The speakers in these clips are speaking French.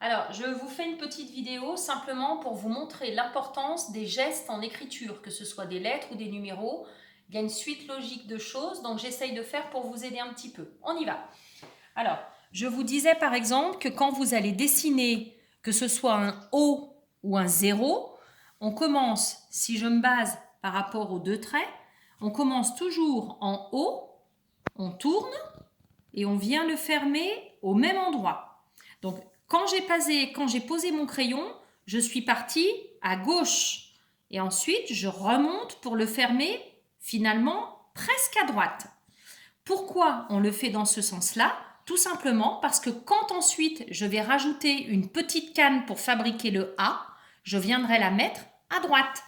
Alors, je vous fais une petite vidéo simplement pour vous montrer l'importance des gestes en écriture, que ce soit des lettres ou des numéros. Il y a une suite logique de choses, donc j'essaye de faire pour vous aider un petit peu. On y va. Alors, je vous disais par exemple que quand vous allez dessiner, que ce soit un O ou un 0, on commence, si je me base par rapport aux deux traits, on commence toujours en haut, on tourne et on vient le fermer au même endroit. Donc, quand j'ai posé mon crayon, je suis partie à gauche. Et ensuite, je remonte pour le fermer finalement presque à droite. Pourquoi on le fait dans ce sens-là? Tout simplement parce que quand ensuite je vais rajouter une petite canne pour fabriquer le A, je viendrai la mettre à droite.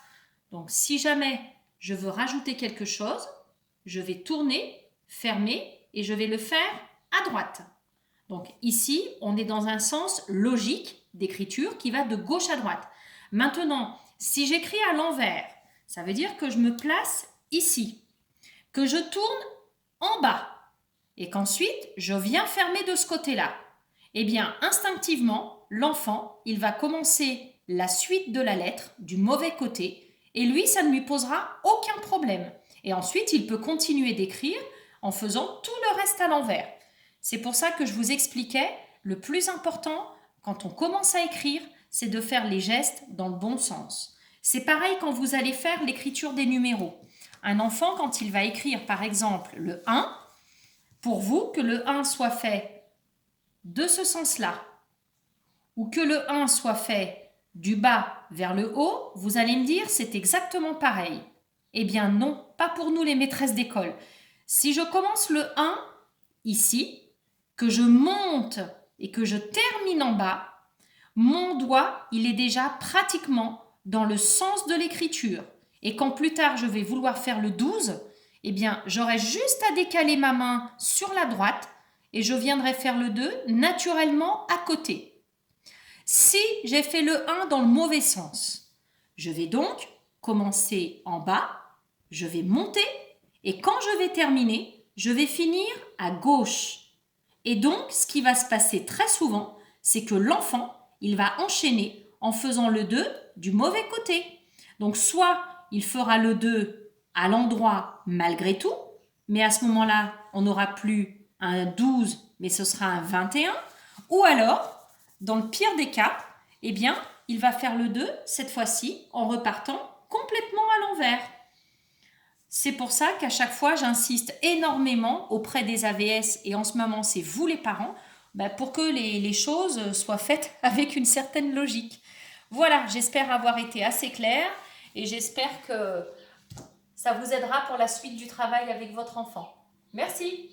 Donc si jamais je veux rajouter quelque chose, je vais tourner, fermer et je vais le faire à droite. Donc ici, on est dans un sens logique d'écriture qui va de gauche à droite. Maintenant, si j'écris à l'envers, ça veut dire que je me place ici, que je tourne en bas et qu'ensuite je viens fermer de ce côté-là. Eh bien, instinctivement, l'enfant, il va commencer la suite de la lettre du mauvais côté et lui, ça ne lui posera aucun problème. Et ensuite, il peut continuer d'écrire en faisant tout le reste à l'envers. C'est pour ça que je vous expliquais, le plus important quand on commence à écrire, c'est de faire les gestes dans le bon sens. C'est pareil quand vous allez faire l'écriture des numéros. Un enfant, quand il va écrire par exemple le 1, pour vous, que le 1 soit fait de ce sens-là, ou que le 1 soit fait du bas vers le haut, vous allez me dire c'est exactement pareil. Eh bien non, pas pour nous les maîtresses d'école. Si je commence le 1 ici, que je monte et que je termine en bas, mon doigt, il est déjà pratiquement dans le sens de l'écriture. Et quand plus tard je vais vouloir faire le 12, eh bien j'aurai juste à décaler ma main sur la droite et je viendrai faire le 2 naturellement à côté. Si j'ai fait le 1 dans le mauvais sens, je vais donc commencer en bas, je vais monter et quand je vais terminer, je vais finir à gauche. Et donc, ce qui va se passer très souvent, c'est que l'enfant, il va enchaîner en faisant le 2 du mauvais côté. Donc, soit il fera le 2 à l'endroit malgré tout, mais à ce moment-là, on n'aura plus un 12, mais ce sera un 21. Ou alors, dans le pire des cas, eh bien, il va faire le 2, cette fois-ci, en repartant complètement à l'envers. C'est pour ça qu'à chaque fois, j'insiste énormément auprès des AVS, et en ce moment, c'est vous les parents, pour que les choses soient faites avec une certaine logique. Voilà, j'espère avoir été assez claire et j'espère que ça vous aidera pour la suite du travail avec votre enfant. Merci.